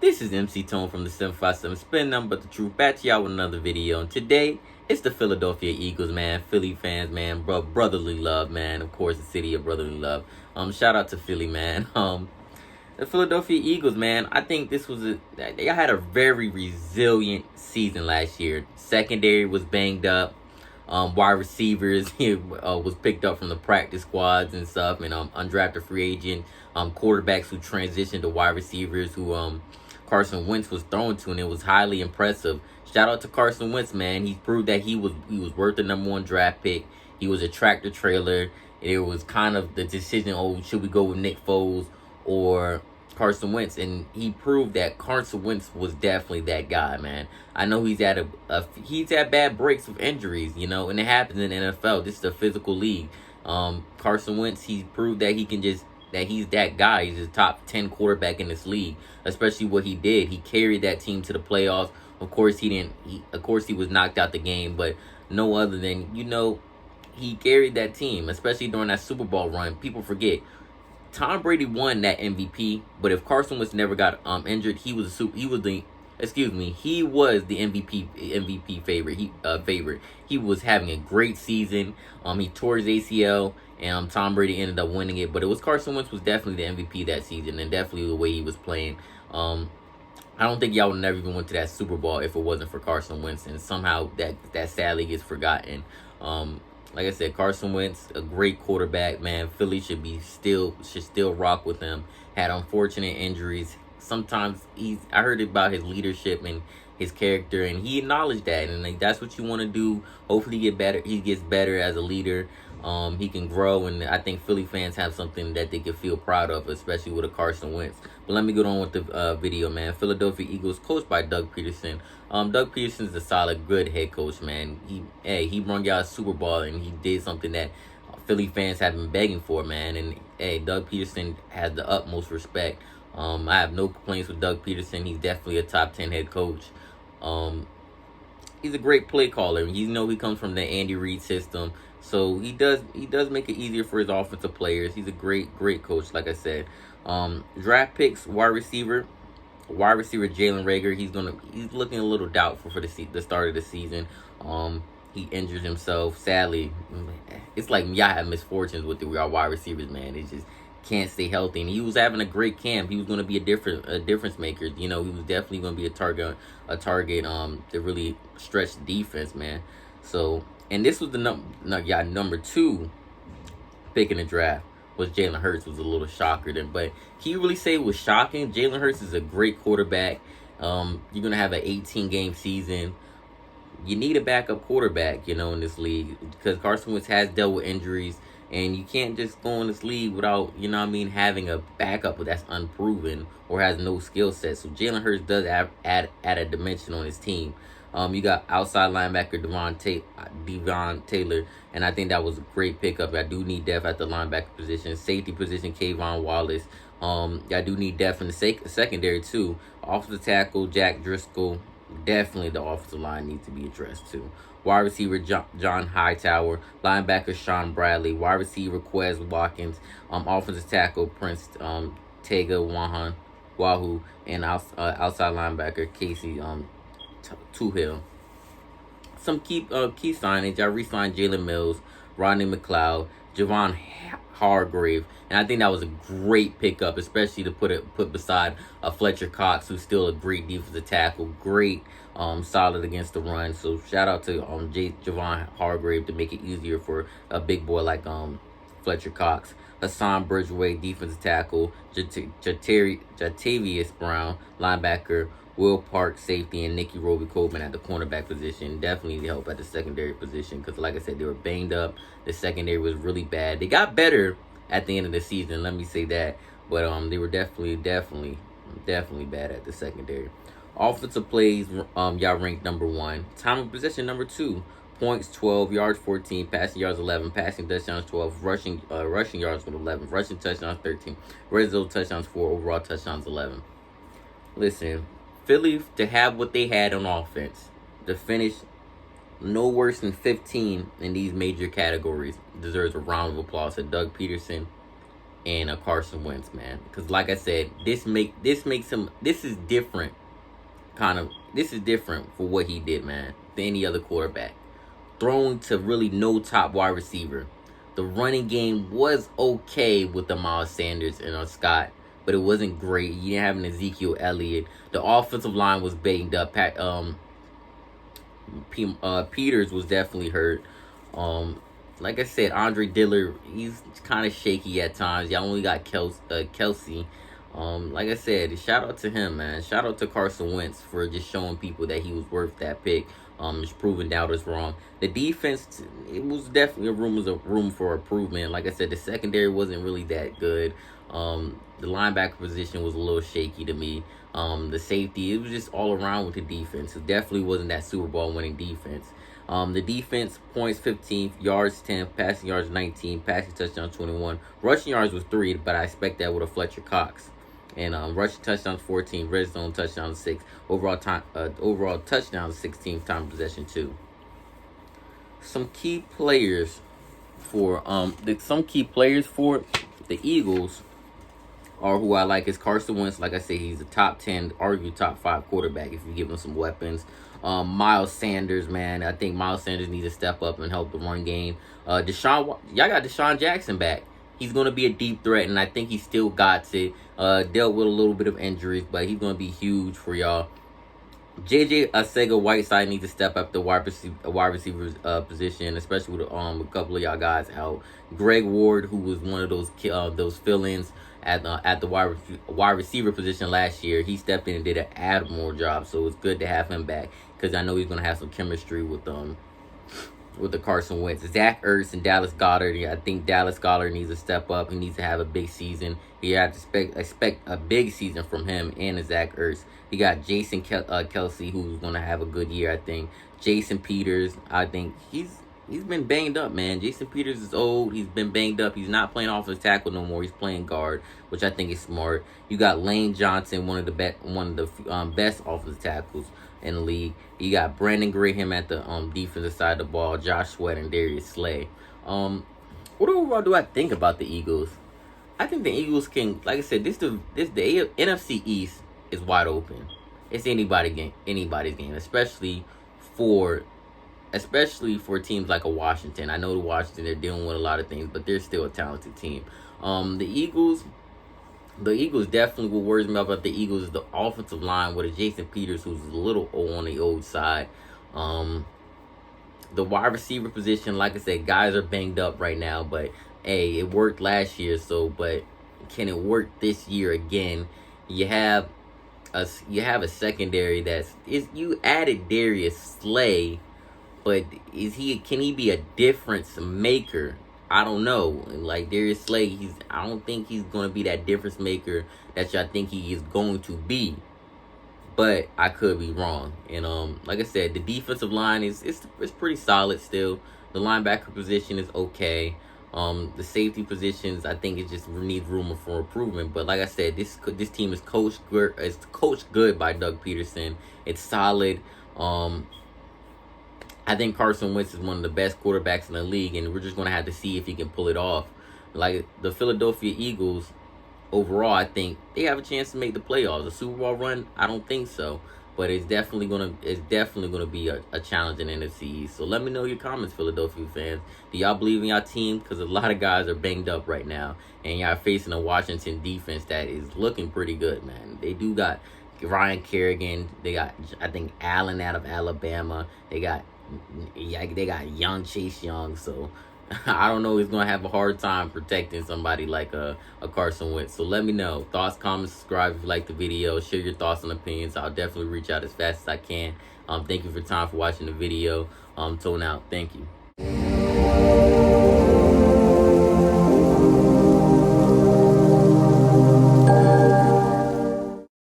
This is MC Tone from the 757 Spin Number but the Truth. Back to y'all with another video. And today, it's the Philadelphia Eagles, man. Philly fans, man. Brotherly love, man. Of course, the city of brotherly love. Shout out to Philly, man. The Philadelphia Eagles, man. I think they had a very resilient season last year. Secondary was banged up. Wide receivers was picked up from the practice squads and stuff, and undrafted free agent quarterbacks who transitioned to wide receivers who Carson Wentz was thrown to, and it was highly impressive. Shout out to Carson Wentz, man. He proved that he was worth the #1 draft pick. He was a tractor trailer. It was kind of the decision, should we go with Nick Foles or Carson Wentz? And he proved that Carson Wentz was definitely that guy, man. I know he's had bad breaks of injuries, and it happens in the NFL. This is a physical league. Carson Wentz, he proved that he's that guy. He's a top 10 quarterback in this league, especially what he did. He carried that team to the playoffs. Of course, he was knocked out the game, but no other than, he carried that team, especially during that Super Bowl run. People forget, Tom Brady won that MVP, but if Carson Wentz never got injured, he was the MVP favorite. He was having a great season. He tore his ACL, and Tom Brady ended up winning it. But it was Carson Wentz was definitely the MVP that season, and definitely the way he was playing. I don't think y'all would never even went to that Super Bowl if it wasn't for Carson Wentz, and somehow that sadly gets forgotten. Like I said, Carson Wentz, a great quarterback, man. Philly should still rock with him. Had unfortunate injuries. Sometimes I heard about his leadership and his character, and he acknowledged that, and that's what you want to do. Hopefully he gets better as a leader. He can grow, and I think Philly fans have something that they can feel proud of, especially with a Carson Wentz. But let me get on with the video, man. Philadelphia Eagles, coached by Doug Peterson. Doug Peterson's a solid, good head coach, man. He brought y'all a Super Bowl, and he did something that Philly fans have been begging for, man. And Doug Peterson has the utmost respect. I have no complaints with Doug Peterson. He's definitely a top 10 head coach. He's a great play caller. He comes from the Andy Reid system, so he does make it easier for his offensive players. He's a great coach, like I said. Draft picks, wide receiver Jalen Reager. He's looking a little doubtful for the start of the season. He injured himself. Sadly, it's like y'all have misfortunes with our wide receivers, man. They just can't stay healthy. And he was having a great camp. He was going to be a difference maker. He was definitely going to be a target to really stretch the defense, man. So, and this was the number 2 pick in the draft was Jalen Hurts. Was a little shocker then, but can you really say it was shocking? Jalen Hurts is a great quarterback. You're going to have an 18-game season. You need a backup quarterback, in this league, because Carson Wentz has dealt with injuries, and you can't just go in this league without, having a backup that's unproven or has no skill set. So Jalen Hurts does add a dimension on his team. You got outside linebacker Devon Taylor, and I think that was a great pickup. I do need depth at the linebacker position. Safety position, Kayvon Wallace. I do need depth in the secondary, too. Offensive tackle, Jack Driscoll. Definitely the offensive line needs to be addressed, too. Wide receiver, John Hightower. Linebacker, Sean Bradley. Wide receiver, Quez Watkins. Offensive tackle, Prince Tega Wahoo. And outside linebacker, Casey Tuhill. Some key signage. I re-signed Jalen Mills, Rodney McLeod, Javon Hargrave, and I think that was a great pickup, especially to put beside Fletcher Cox, who's still a great defensive tackle, great, solid against the run. So shout out to Javon Hargrave to make it easier for a big boy like Fletcher Cox. Hassan Bridgeway, defensive tackle, Jatavius Brown, linebacker, Will Park, safety, and Nicky Roby-Coleman at the cornerback position. Definitely need help at the secondary position because, like I said, they were banged up. The secondary was really bad. They got better at the end of the season, let me say that. But they were definitely bad at the secondary. Offensive plays, y'all ranked number 1. Time of possession, number 2. Points, 12. Yards, 14. Passing yards, 11. Passing touchdowns, 12. Rushing yards with 11. Rushing touchdowns, 13. Red zone touchdowns, 4. Overall touchdowns, 11. Listen, Philly, to have what they had on offense, to finish no worse than 15 in these major categories, deserves a round of applause to Doug Peterson and a Carson Wentz, man. Because like I said, this makes him, this is different, this is different for what he did, man, than any other quarterback. Throwing to really no top wide receiver. The running game was okay with the Miles Sanders and Scott, but it wasn't great. You didn't have an Ezekiel Elliott. The offensive line was banged up. Peters was definitely hurt. Like I said, Andre Dillard, he's kind of shaky at times. Y'all only got Kelsey. Like I said, shout out to him, man. Shout out to Carson Wentz for just showing people that he was worth that pick. Just proving doubters wrong. The defense, it was definitely a room for improvement. Like I said, the secondary wasn't really that good. The linebacker position was a little shaky to me. The safety, it was just all around with the defense. It definitely wasn't that Super Bowl winning defense. The defense, points 15, yards 10, passing yards 19, passing touchdown 21. Rushing yards was 3, but I expect that with a Fletcher Cox. And rushing touchdowns 14, red zone touchdowns 6, overall touchdowns 16, time possession 2. Some key players for the Eagles are who I like is Carson Wentz. Like I say, he's a top 10, arguably top 5 quarterback if you give him some weapons. Miles Sanders, man, I think Miles Sanders needs to step up and help the run game. Y'all got Deshaun Jackson back. He's going to be a deep threat, and I think he still got it. Dealt with a little bit of injuries, but he's going to be huge for y'all. JJ Arcega-Whiteside needs to step up the wide receiver's position, especially with a couple of y'all guys out. Greg Ward, who was one of those fill-ins at the wide receiver position last year, he stepped in and did an admirable job. So it's good to have him back because I know he's going to have some chemistry with the Carson Wentz. Zach Ertz and Dallas Goedert. I think Dallas Goedert needs to step up. He needs to have a big season. You have to expect a big season from him and Zach Ertz. You got Jason Kelsey, who's going to have a good year, I think. Jason Peters, I think he's been banged up, man. Jason Peters is old. He's been banged up. He's not playing offensive tackle no more. He's playing guard, which I think is smart. You got Lane Johnson, one of the best offensive tackles in the league. You got Brandon Graham at the defensive side of the ball, Josh Sweat and Darius Slay. What overall do I think about the Eagles? I think the Eagles can, like I said, the NFC East is wide open. It's anybody's game, especially for teams like a Washington. I know the Washington, they're dealing with a lot of things, but they're still a talented team. The Eagles definitely, what worries me about the Eagles is the offensive line with a Jason Peters, who's a little on the old side. The wide receiver position, like I said, guys are banged up right now, but hey, it worked last year, but can it work this year again? You have a secondary you added Darius Slay, but can he be a difference maker? I don't know. Like Darius Slay, I don't think he's going to be that difference maker that I think he is going to be. But I could be wrong. And like I said, the defensive line is pretty solid still. The linebacker position is okay. The safety positions, I think it just needs room for improvement. But like I said, this team is coached good by Doug Peterson. It's solid. I think Carson Wentz is one of the best quarterbacks in the league, and we're just going to have to see if he can pull it off. Like the Philadelphia Eagles, overall, I think they have a chance to make the playoffs. A Super Bowl run, I don't think so. But it's definitely gonna be a challenge in NFC East. So let me know your comments, Philadelphia fans. Do y'all believe in y'all team? Because a lot of guys are banged up right now, and y'all facing a Washington defense that is looking pretty good, man. They do got Ryan Kerrigan. They got, I think, Allen out of Alabama. They got young Chase Young. So I don't know. He's going to have a hard time protecting somebody like a Carson Wentz. So let me know. Thoughts, comments, subscribe if you like the video. Share your thoughts and opinions. I'll definitely reach out as fast as I can. Thank you for watching the video. Tone out. Thank you.